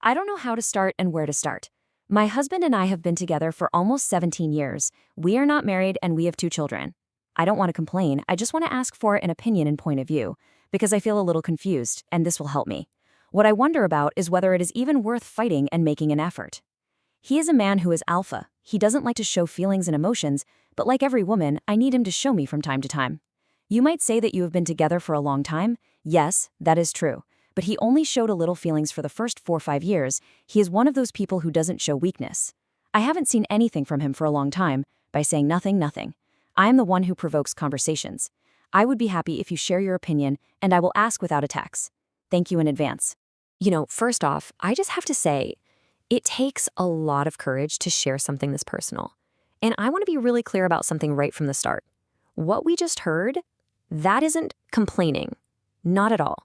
I don't know how to start and where to start. My husband and I have been together for almost 17 years. We are not married and we have 2 children. I don't want to complain, I just want to ask for an opinion and point of view, because I feel a little confused, and this will help me. What I wonder about is whether it is even worth fighting and making an effort. He is a man who is alpha. He doesn't like to show feelings and emotions, but like every woman, I need him to show me from time to time. You might say that you have been together for a long time. Yes, that is true. But he only showed a little feelings for the first 4 or 5 years. He is one of those people who doesn't show weakness. I haven't seen anything from him for a long time. By saying nothing. I am the one who provokes conversations. I would be happy if you share your opinion, and I will ask without a text. Thank you in advance. First off, I just have to say, it takes a lot of courage to share something this personal. And I want to be really clear about something right from the start. What we just heard, that isn't complaining. Not at all.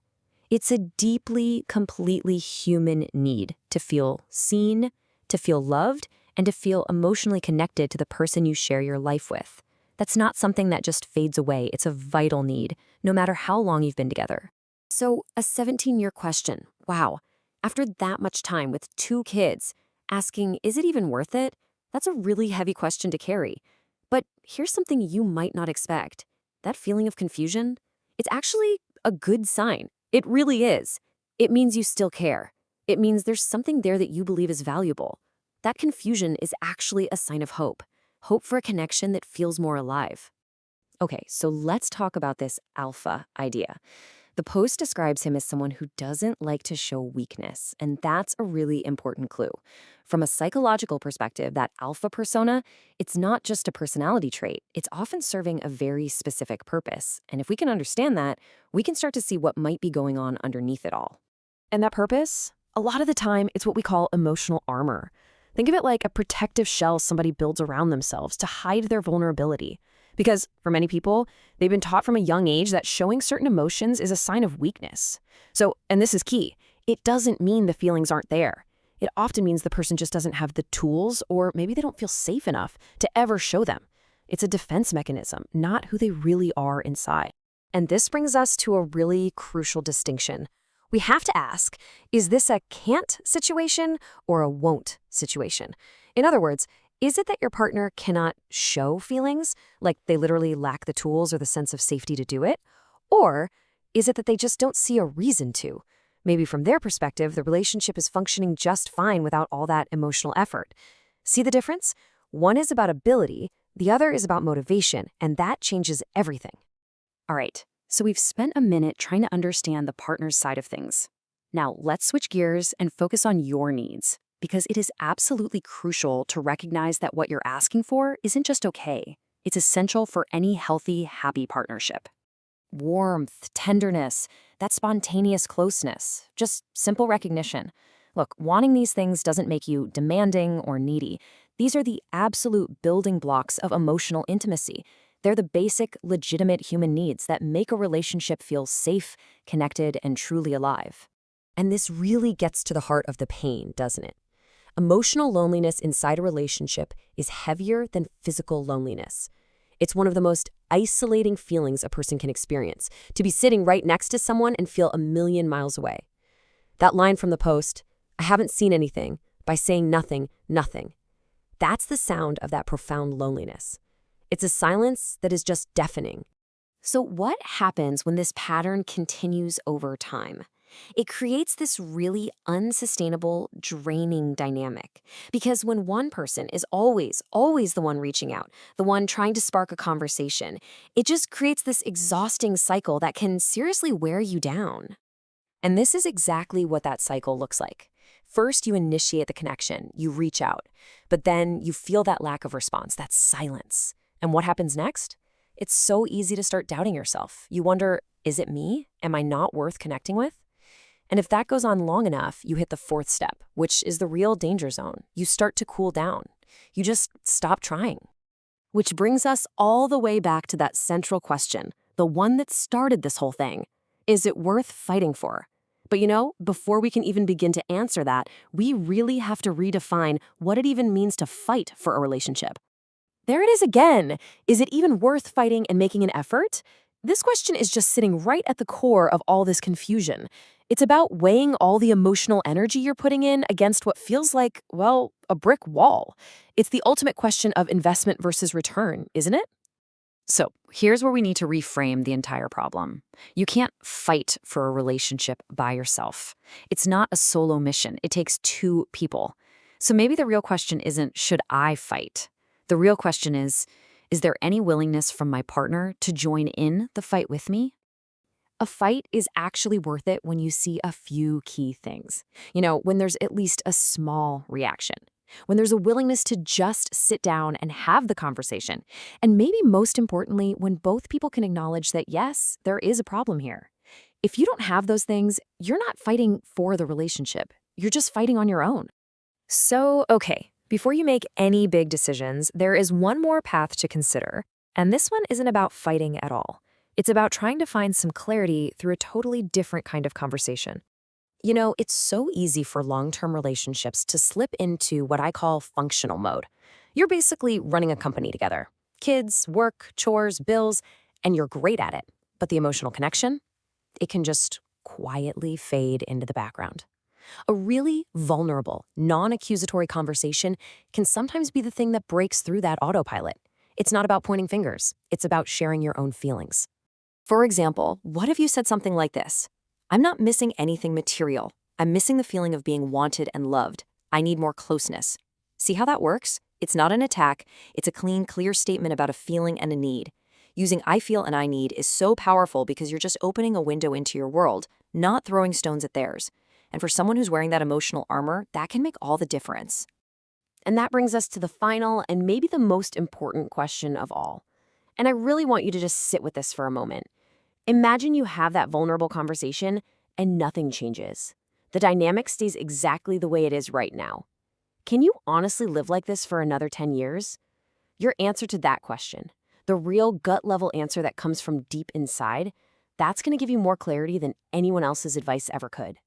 It's a deeply, completely human need to feel seen, to feel loved, and to feel emotionally connected to the person you share your life with. That's not something that just fades away. It's a vital need, no matter how long you've been together. So, a 17-year question. Wow. After that much time with 2 kids, asking, is it even worth it? That's a really heavy question to carry. But here's something you might not expect. That feeling of confusion, it's actually a good sign. It really is. It means you still care. It means there's something there that you believe is valuable. That confusion is actually a sign of hope. Hope for a connection that feels more alive. Okay, so let's talk about this alpha idea. The post describes him as someone who doesn't like to show weakness, and that's a really important clue. From a psychological perspective, that alpha persona, it's not just a personality trait. It's often serving a very specific purpose. And if we can understand that, we can start to see what might be going on underneath it all. And that purpose? A lot of the time, it's what we call emotional armor. Think of it like a protective shell somebody builds around themselves to hide their vulnerability. Because for many people, they've been taught from a young age that showing certain emotions is a sign of weakness. So, and this is key, it doesn't mean the feelings aren't there. It often means the person just doesn't have the tools, or maybe they don't feel safe enough to ever show them. It's a defense mechanism, not who they really are inside. And this brings us to a really crucial distinction. We have to ask, is this a can't situation or a won't situation? In other words, is it that your partner cannot show feelings, like they literally lack the tools or the sense of safety to do it? Or is it that they just don't see a reason to? Maybe from their perspective, the relationship is functioning just fine without all that emotional effort. See the difference? One is about ability, the other is about motivation, and that changes everything. All right, so we've spent a minute trying to understand the partner's side of things. Now, let's switch gears and focus on your needs, because it is absolutely crucial to recognize that what you're asking for isn't just okay. It's essential for any healthy, happy partnership. Warmth, tenderness, that spontaneous closeness, just simple recognition. Look, wanting these things doesn't make you demanding or needy. These are the absolute building blocks of emotional intimacy. They're the basic, legitimate human needs that make a relationship feel safe, connected, and truly alive. And this really gets to the heart of the pain, doesn't it? Emotional loneliness inside a relationship is heavier than physical loneliness. It's one of the most isolating feelings a person can experience, to be sitting right next to someone and feel a million miles away. That line from the post, I haven't seen anything, by saying nothing. That's the sound of that profound loneliness. It's a silence that is just deafening. So what happens when this pattern continues over time? It creates this really unsustainable, draining dynamic. Because when one person is always the one reaching out, the one trying to spark a conversation, it just creates this exhausting cycle that can seriously wear you down. And this is exactly what that cycle looks like. First, you initiate the connection, you reach out, but then you feel that lack of response, that silence. And what happens next? It's so easy to start doubting yourself. You wonder, is it me? Am I not worth connecting with? And if that goes on long enough, you hit the 4th step, which is the real danger zone. You start to cool down. You just stop trying. Which brings us all the way back to that central question, the one that started this whole thing. Is it worth fighting for? But before we can even begin to answer that, we really have to redefine what it even means to fight for a relationship. There it is again. Is it even worth fighting and making an effort? This question is just sitting right at the core of all this confusion. It's about weighing all the emotional energy you're putting in against what feels like, well, a brick wall. It's the ultimate question of investment versus return, isn't it? So here's where we need to reframe the entire problem. You can't fight for a relationship by yourself. It's not a solo mission. It takes two people. So maybe the real question isn't, should I fight? The real question is there any willingness from my partner to join in the fight with me? A fight is actually worth it when you see a few key things. When there's at least a small reaction, when there's a willingness to just sit down and have the conversation, and maybe most importantly, when both people can acknowledge that, yes, there is a problem here. If you don't have those things, you're not fighting for the relationship. You're just fighting on your own. So, okay, before you make any big decisions, there is one more path to consider. And this one isn't about fighting at all. It's about trying to find some clarity through a totally different kind of conversation. It's so easy for long-term relationships to slip into what I call functional mode. You're basically running a company together. Kids, work, chores, bills, and you're great at it. But the emotional connection? It can just quietly fade into the background. A really vulnerable, non-accusatory conversation can sometimes be the thing that breaks through that autopilot. It's not about pointing fingers. It's about sharing your own feelings. For example, what if you said something like this? I'm not missing anything material. I'm missing the feeling of being wanted and loved. I need more closeness. See how that works? It's not an attack. It's a clean, clear statement about a feeling and a need. Using I feel and I need is so powerful because you're just opening a window into your world, not throwing stones at theirs. And for someone who's wearing that emotional armor, that can make all the difference. And that brings us to the final and maybe the most important question of all. And I really want you to just sit with this for a moment. Imagine you have that vulnerable conversation and nothing changes. The dynamic stays exactly the way it is right now. Can you honestly live like this for another 10 years? Your answer to that question, the real gut-level answer that comes from deep inside, that's going to give you more clarity than anyone else's advice ever could.